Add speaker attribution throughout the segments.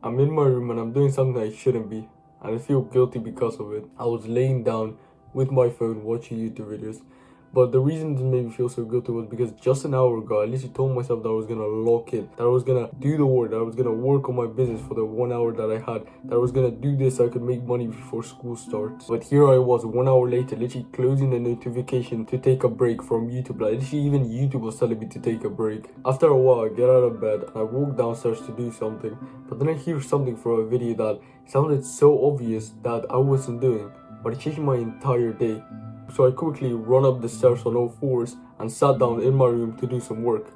Speaker 1: I'm in my room and I'm doing something I shouldn't be, and I feel guilty because of it. I was laying down with my phone watching YouTube videos. But the reason this made me feel so guilty was because just an hour ago, I literally told myself that I was gonna lock in, that I was gonna do the work, that I was gonna work on my business for the 1 hour that I had, that I was gonna do this so I could make money before school starts. But here I was 1 hour later, literally closing the notification to take a break from YouTube. Like literally even YouTube was telling me to take a break. After a while, I get out of bed and I walk downstairs to do something, but then I hear something from a video that sounded so obvious that I wasn't doing, but it changed my entire day. So I quickly run up the stairs on all fours and sat down in my room to do some work.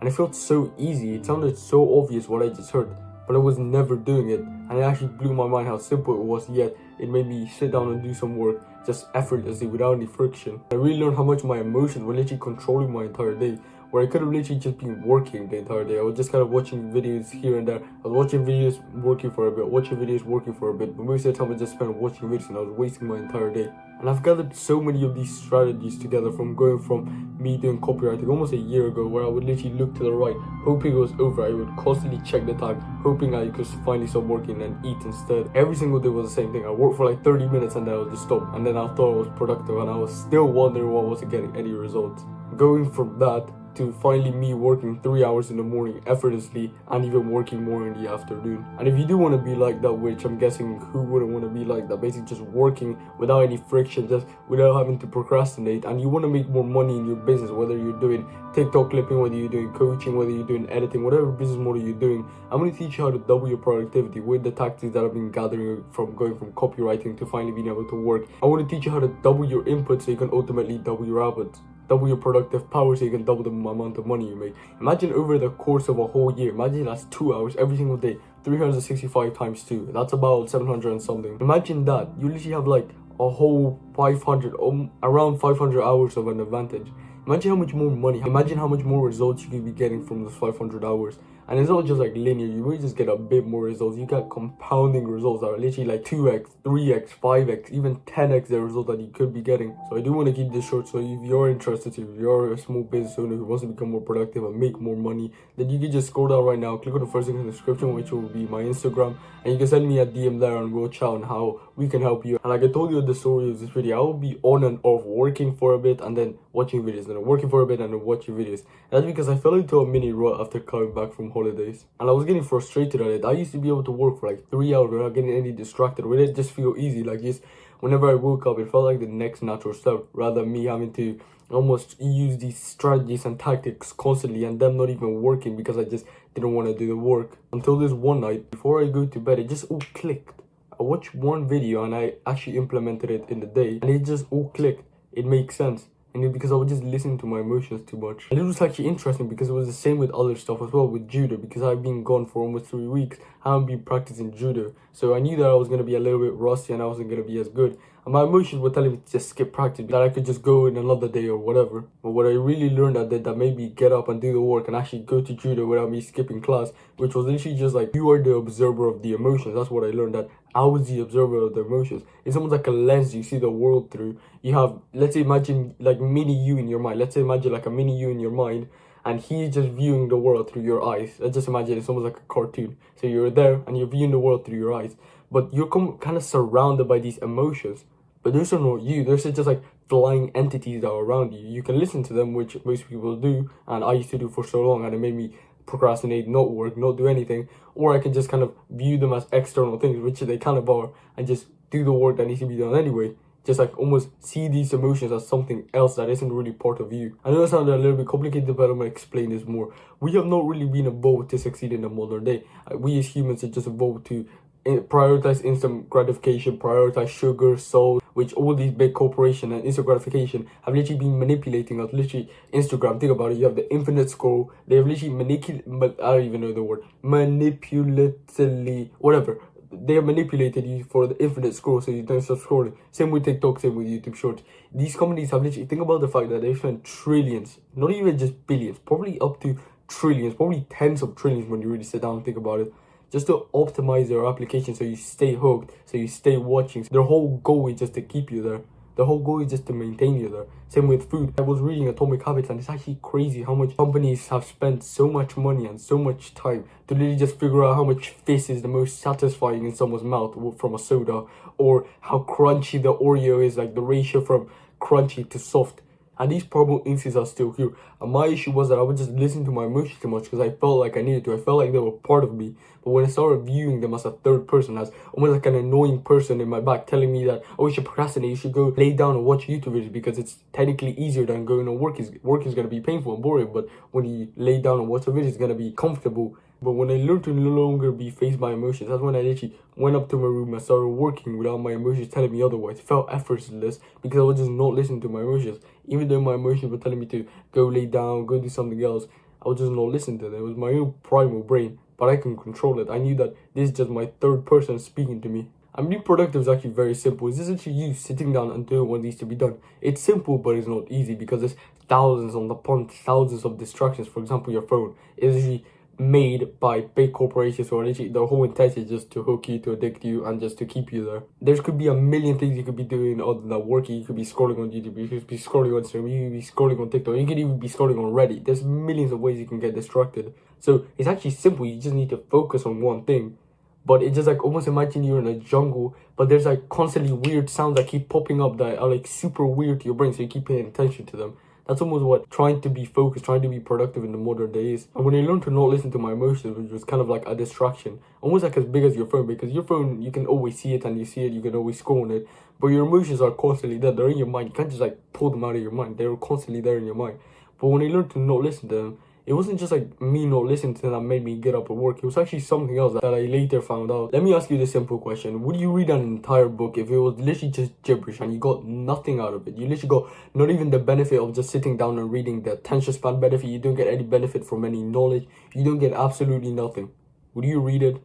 Speaker 1: And it felt so easy, it sounded so obvious what I just heard, but I was never doing it, and it actually blew my mind how simple it was, yet it made me sit down and do some work just effortlessly without any friction. I really learned how much my emotions were literally controlling my entire day, where I could have literally just been working the entire day. I was just kind of watching videos here and there. I was watching videos, working for a bit, watching videos, working for a bit, but most of the time I just spent watching videos and I was wasting my entire day. And I've gathered so many of these strategies together from going from me doing copywriting almost a year ago, where I would literally look to the right, hoping it was over. I would constantly check the time, hoping I could finally stop working and eat instead. Every single day was the same thing. I worked for like 30 minutes and then I would just stop. And then I thought I was productive and I was still wondering why I wasn't getting any results. Going from that to finally me working 3 hours in the morning effortlessly and even working more in the afternoon. And if you do want to be like that, which I'm guessing who wouldn't want to be like that, basically just working without any friction, just without having to procrastinate, and you want to make more money in your business, whether you're doing TikTok clipping, whether you're doing coaching, whether you're doing editing, whatever business model you're doing, I'm going to teach you how to double your productivity with the tactics that I've been gathering from going from copywriting to finally being able to work. I want to teach you how to double your input so you can ultimately double your output. Double your productive power so you can double the amount of money you make. Imagine over the course of a whole year, imagine that's 2 hours every single day, 365 times 2, that's about 700 and something. Imagine that, you literally have like a whole 500, around 500 hours of an advantage. Imagine how much more money, imagine how much more results you could be getting from those 500 hours. And it's not just like linear, you really just get a bit more results. You get compounding results that are literally like 2x, 3x, 5x, even 10x the result that you could be getting. So I do want to keep this short, so if you're interested, if you're a small business owner who wants to become more productive and make more money, then you can just scroll down right now, click on the first link in the description, which will be my Instagram, and you can send me a DM there and we'll chat on how we can help you. And like I told you at the story of this video, I will be on and off working for a bit and then watching videos, and then working for a bit and then watching videos. And that's because I fell into a mini rut after coming back from holidays, and I was getting frustrated at it. I used to be able to work for like 3 hours without getting any distracted, where it just feel easy. Like just whenever I woke up, it felt like the next natural step, rather than me having to almost use these strategies and tactics constantly and them not even working because I just didn't want to do the work. Until this one night before I go to bed, it just all clicked. I watched one video and I actually implemented it in the day, and it just all clicked. It makes sense. And because I was just listening to my emotions too much. And it was actually interesting because it was the same with other stuff as well, with judo, because I've been gone for almost 3 weeks. I haven't been practicing judo, so I knew that I was going to be a little bit rusty and I wasn't going to be as good. And my emotions were telling me to just skip practice, that I could just go in another day or whatever. But what I really learned that made me get up and do the work and actually go to judo without me skipping class, which was literally just like, you are the observer of the emotions. That's what I learned, that I was the observer of the emotions. It's almost like a lens you see the world through. You have, let's say, imagine like mini you in your mind. Let's say imagine like a mini you in your mind, and he's just viewing the world through your eyes. Let's just imagine it's almost like a cartoon. So you're there and you're viewing the world through your eyes, but you're kind of surrounded by these emotions. But those are not you. Those are just like flying entities that are around you. You can listen to them, which most people do, and I used to do for so long, and it made me procrastinate, not work, not do anything. Or I can just kind of view them as external things, which they kind of are, and just do the work that needs to be done anyway. Just like almost see these emotions as something else that isn't really part of you. I know that sounded a little bit complicated, but I'm going to explain this more. We have not really been evolved to succeed in the modern day. We as humans are just evolved to prioritize instant gratification, prioritize sugar, salt, which all these big corporations and instant gratification have literally been manipulating us. Literally, Instagram, think about it, you have the infinite scroll. They have literally but I don't even know the word, manipulatively, whatever. They have manipulated you for the infinite scroll, so you don't stop scrolling. Same with TikTok, same with YouTube Shorts. These companies have literally, think about the fact that they spend trillions, not even just billions, probably up to trillions, probably tens of trillions when you really sit down and think about it, just to optimize their application so you stay hooked, so you stay watching. So their whole goal is just to keep you there. The whole goal is just to maintain you there. Same with food. I was reading Atomic Habits, and it's actually crazy how much companies have spent so much money and so much time to literally just figure out how much fizz is the most satisfying in someone's mouth from a soda, or how crunchy the Oreo is, like the ratio from crunchy to soft. And these problem instincts are still here. And my issue was that I would just listen to my emotions too much because I felt like I needed to. I felt like they were part of me. But when I started viewing them as a third person, as almost like an annoying person in my back telling me that, oh, you should procrastinate, you should go lay down and watch YouTube videos because it's technically easier than going to work. Work is going to be painful and boring, but when you lay down and watch a video, it's going to be comfortable. But when I learned to no longer be faced by emotions, that's when I literally went up to my room and started working without my emotions telling me otherwise. It felt effortless because I was just not listening to my emotions. Even though my emotions were telling me to go lay down, go do something else, I was just not listening to them. It was my own primal brain, but I can control it. I knew that this is just my third person speaking to me. And being productive is actually very simple. It's essentially you sitting down and doing what needs to be done. It's simple, but it's not easy because there's thousands upon thousands of distractions. For example, your phone is usually made by big corporations, or literally the whole intention is just to hook you, to addict you, and just to keep you there. There could be a million things you could be doing other than working. You could be scrolling on YouTube, you could be scrolling on Instagram, you could be scrolling on TikTok, you could even be scrolling on Reddit. There's millions of ways you can get distracted. So it's actually simple. You just need to focus on one thing. But it's just like, almost imagine you're in a jungle, but there's like constantly weird sounds that keep popping up that are like super weird to your brain, so you keep paying attention to them. That's almost what trying to be focused, trying to be productive in the modern day is. And when I learned to not listen to my emotions, which was kind of like a distraction, almost like as big as your phone, because your phone, you can always see it and you see it, you can always score on it, but your emotions are constantly there. They're in your mind. You can't just like pull them out of your mind. They're constantly there in your mind. But when I learned to not listen to them, it wasn't just like me not listening to them that made me get up and work. It was actually something else that I later found out. Let me ask you this simple question. Would you read an entire book if it was literally just gibberish and you got nothing out of it? You literally got not even the benefit of just sitting down and reading, the attention span benefit. You don't get any benefit from any knowledge. You don't get absolutely nothing. Would you read it?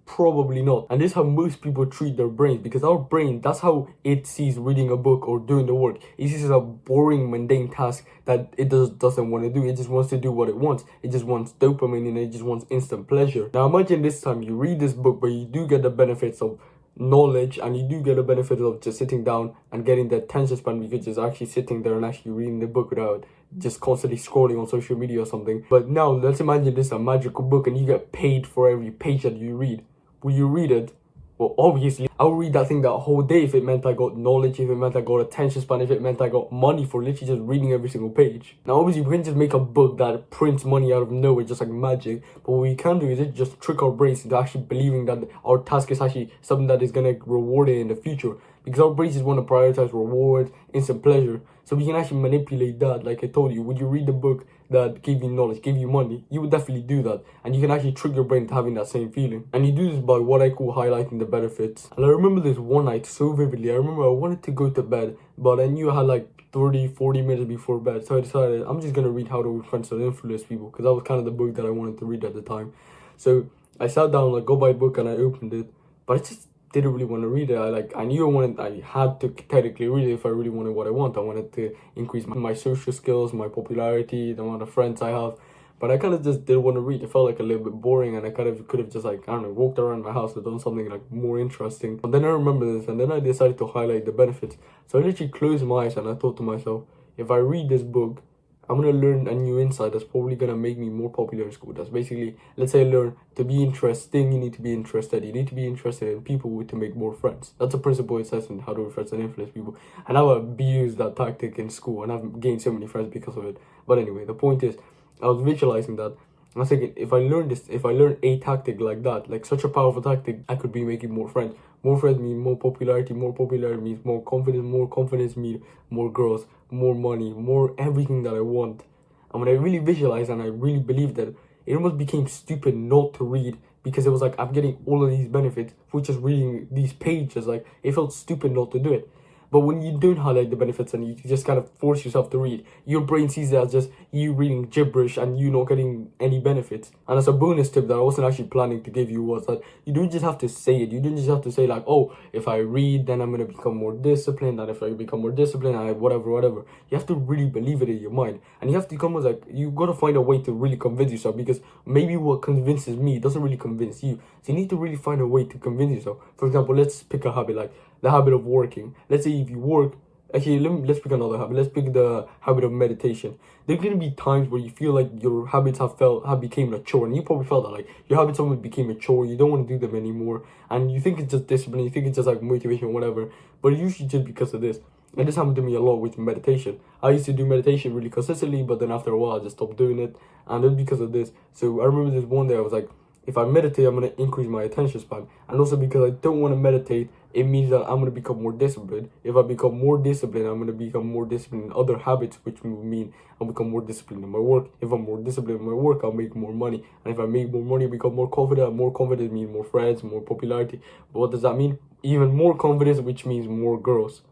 Speaker 1: Probably not. And this is how most people treat their brains, because our brain, that's how it sees reading a book or doing the work. It sees it as a boring, mundane task that it doesn't want to do. It just wants to do what it wants. It just wants dopamine and it just wants instant pleasure. Now imagine this time you read this book, but you do get the benefits of knowledge, and you do get the benefit of just sitting down and getting the attention span because just actually sitting there and actually reading the book without just constantly scrolling on social media or something. But now let's imagine this is a magical book and you get paid for every page that you read. Will you read it? Well, obviously, I would read that thing that whole day if it meant I got knowledge, if it meant I got attention span, if it meant I got money for literally just reading every single page. Now, obviously, we can just make a book that prints money out of nowhere, just like magic. But what we can do is just trick our brains into actually believing that our task is actually something that is going to reward it in the future. Because our brains just want to prioritize reward, instant pleasure. So we can actually manipulate that. Like I told you, would you read the book that gave you knowledge, gave you money? You would definitely do that. And you can actually trick your brain to having that same feeling. And you do this by what I call highlighting the benefits. And I remember this one night so vividly. I remember I wanted to go to bed, but I knew I had like 30-40 minutes before bed. So I decided I'm just going to read How to Influence and Influence People, because that was kind of the book that I wanted to read at the time. So I sat down, like, go buy a book, and I opened it. But I just didn't really want to read it. I knew I had to technically read it if I really wanted what I want. I wanted to increase my social skills, my popularity, the amount of friends I have. But I kind of just didn't want to read. It felt like a little bit boring, and I kind of could have just, like, I don't know, walked around my house or done something like more interesting. But then I remember this, and then I decided to highlight the benefits. So I literally closed my eyes and I thought to myself, if I read this book, I'm going to learn a new insight that's probably going to make me more popular in school. That's basically, let's say I learn to be interesting, you need to be interested. You need to be interested in people to make more friends. That's a principle it says in How to Influence and Influence People. And I've abused that tactic in school, and I've gained so many friends because of it. But anyway, the point is, I was visualizing that. I was thinking, if I learn a tactic like that, like such a powerful tactic, I could be making more friends. More friends mean more popularity means more confidence means more growth, more money, more everything that I want. And when I really visualized and I really believed that, it almost became stupid not to read, because it was like, I'm getting all of these benefits for just reading these pages. Like, it felt stupid not to do it. But when you don't highlight the benefits and you just kind of force yourself to read, your brain sees it as just you reading gibberish and you not getting any benefits. And as a bonus tip that I wasn't actually planning to give you was that you don't just have to say it. You don't just have to say like, oh, if I read, then I'm going to become more disciplined. And if I become more disciplined, I whatever. You have to really believe it in your mind. And you have to come with like, you got to find a way to really convince yourself, because maybe what convinces me doesn't really convince you. So you need to really find a way to convince yourself. For example, let's pick a habit like the habit of working. Let's say if you work Actually, let's pick another habit. Let's pick the habit of meditation. There's gonna be times where you feel like your habits have became a chore, and you probably felt that like your habits have became a chore. You don't want to do them anymore, and you think it's just discipline. You think it's just like motivation, whatever. But it's usually just because of this. And this happened to me a lot with meditation. I used to do meditation really consistently, but then after a while, I just stopped doing it, and it's because of this. So I remember this one day I was like, if I meditate, I'm gonna increase my attention span, and also because I don't want to meditate, it means that I'm gonna become more disciplined. If I become more disciplined, I'm gonna become more disciplined in other habits, which will mean I'll become more disciplined in my work. If I'm more disciplined in my work, I'll make more money, and if I make more money, I become more confident. More confident means more friends, more popularity. But what does that mean? Even more confidence, which means more girls.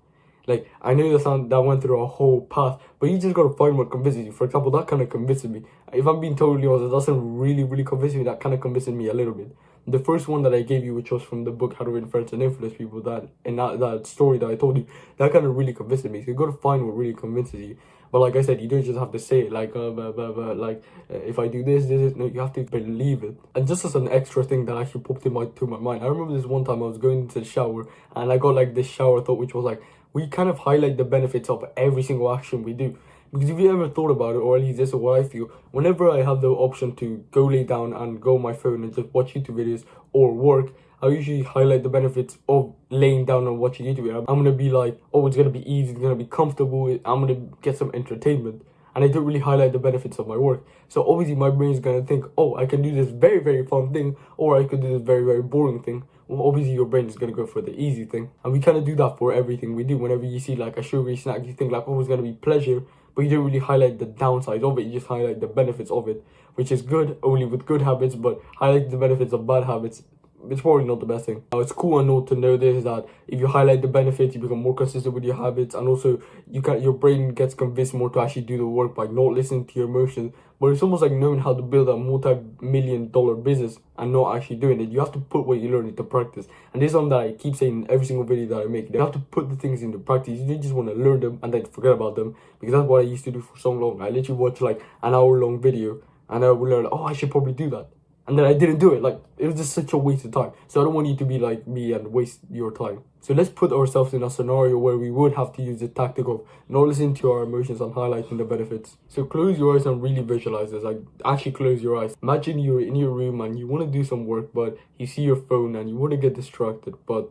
Speaker 1: Like, I know that went through a whole path, but you just gotta find what convinces you. For example, that kind of convinced me. If I'm being totally honest, that doesn't really convince me. That kind of convinced me a little bit. The first one that I gave you, which was from the book How to Win Friends and Influence People, that story that I told you, that kind of really convinced me. So you gotta find what really convinces you. But like I said, you don't just have to say it like, if I do this, no, you have to believe it. And just as an extra thing that actually popped into my mind, I remember this one time I was going into the shower, and I got like this shower thought, which was like, we kind of highlight the benefits of every single action we do. Because if you ever thought about it, or at least this is what I feel, whenever I have the option to go lay down and go on my phone and just watch YouTube videos or work, I usually highlight the benefits of laying down and watching YouTube videos. I'm going to be like, oh, it's going to be easy, it's going to be comfortable, I'm going to get some entertainment. And I don't really highlight the benefits of my work. So obviously my brain is going to think, oh, I can do this very fun thing, or I could do this very boring thing. Well, obviously your brain is going to go for the easy thing. And we kind of do that for everything we do. Whenever you see like a sugary snack, you think like, oh, it's going to be pleasure, but you don't really highlight the downsides of it. You just highlight the benefits of it, which is good only with good habits, but highlight the benefits of bad habits, it's probably not the best thing. Now, it's cool and not to know this, that if you highlight the benefits, you become more consistent with your habits, and also your brain gets convinced more to actually do the work by not listening to your emotions. But it's almost like knowing how to build a multi-million-dollar business and not actually doing it. You have to put what you learn into practice. And this is something that I keep saying in every single video that I make. You have to put the things into practice. You don't just want to learn them and then forget about them, because that's what I used to do for so long. I literally watch like an hour-long video and I would learn, oh, I should probably do that. And then I didn't do it. Like, it was just such a waste of time. So I don't want you to be like me and waste your time. So let's put ourselves in a scenario where we would have to use the tactic of not listening to our emotions and highlighting the benefits. So close your eyes and really visualize this. Like, actually close your eyes. Imagine you're in your room and you want to do some work, but you see your phone and you want to get distracted. But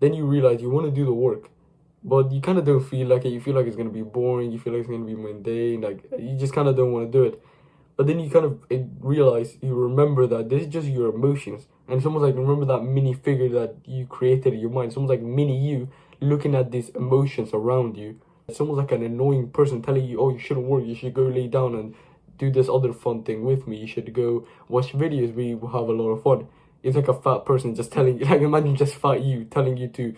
Speaker 1: then you realize you want to do the work, but you kind of don't feel like it. You feel like it's going to be boring. You feel like it's going to be mundane. Like, you just kind of don't want to do it. But then you kind of realize, you remember that this is just your emotions. And it's almost like, remember that mini figure that you created in your mind. It's almost like mini you looking at these emotions around you. It's almost like an annoying person telling you, oh, you shouldn't work. You should go lay down and do this other fun thing with me. You should go watch videos. We will have a lot of fun. It's like a fat person just telling you, like, imagine just fat you telling you to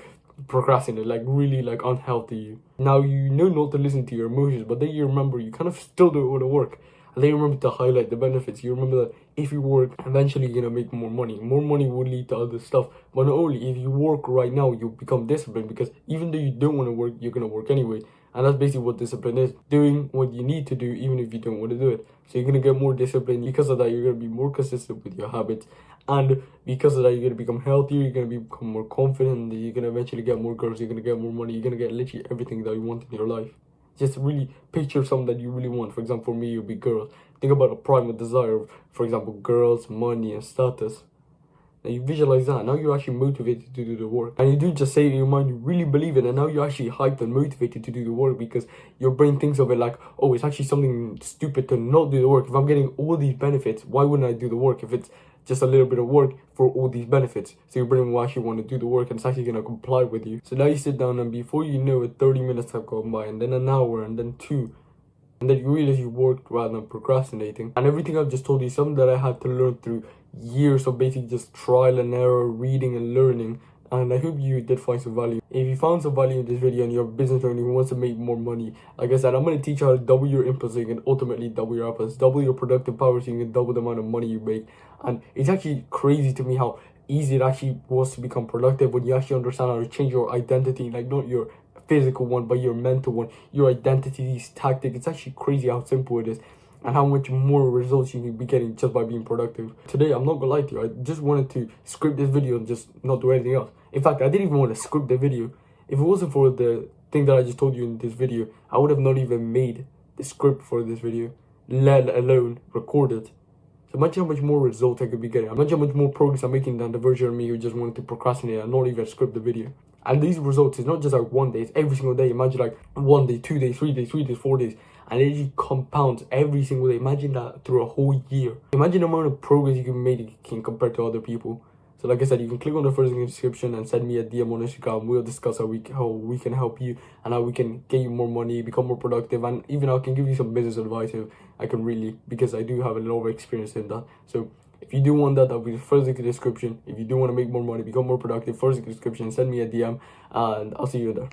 Speaker 1: procrastinate, like really like unhealthy you. Now you know not to listen to your emotions, but then you remember you kind of still don't want to work. And then you remember to highlight the benefits. You remember that if you work, eventually you're going to make more money. More money will lead to other stuff. But not only, if you work right now, you become disciplined, because even though you don't want to work, you're going to work anyway. And that's basically what discipline is. Doing what you need to do, even if you don't want to do it. So you're going to get more discipline. Because of that, you're going to be more consistent with your habits. And because of that, you're going to become healthier. You're going to become more confident. You're going to eventually get more girls. You're going to get more money. You're going to get literally everything that you want in your life. Just really picture something that you really want. For example, for me, it would be girls. Think about a primal desire of, for example, girls, money, and status. Now you visualize that. Now you're actually motivated to do the work. And you do just say it in your mind, you really believe it. And now you're actually hyped and motivated to do the work, because your brain thinks of it like, oh, it's actually something stupid to not do the work. If I'm getting all these benefits, why wouldn't I do the work if it's just a little bit of work for all these benefits? So your brain will actually want to do the work, and it's actually going to comply with you. So now you sit down, and before you know it, 30 minutes have gone by, and then an hour, and then 2. And then you realize you worked rather than procrastinating. And everything I've just told you is something that I had to learn through years of basically just trial and error, reading and learning. And I hope you did find some value. If you found some value in this video and you're a business owner who wants to make more money, like I said, I'm going to teach you how to double your input so you can ultimately double your outputs, double your productive power so you can double the amount of money you make. And it's actually crazy to me how easy it actually was to become productive when you actually understand how to change your identity, like not your physical one, but your mental one, your identity, these tactics. It's actually crazy how simple it is and how much more results you can be getting just by being productive. Today, I'm not gonna lie to you, I just wanted to script this video and just not do anything else. In fact, I didn't even want to script the video. If it wasn't for the thing that I just told you in this video, I would have not even made the script for this video, let alone record it. So imagine how much more results I could be getting. Imagine how much more progress I'm making than the version of me who just wanted to procrastinate and not even script the video. And these results, it's not just like one day, it's every single day. Imagine like 1 day, 2 days, 3 days, 4 days. And it just compounds every single day. Imagine that through a whole year. Imagine the amount of progress you can make compared to other people. So like I said, you can click on the first link in the description and send me a DM on Instagram. We'll discuss how we can help you and how we can get you more money, become more productive, and even I can give you some business advice if I can really, because I do have a lot of experience in that. So if you do want that, that'll be the first link in the description. If you do want to make more money, become more productive, first link in the description, send me a DM and I'll see you there.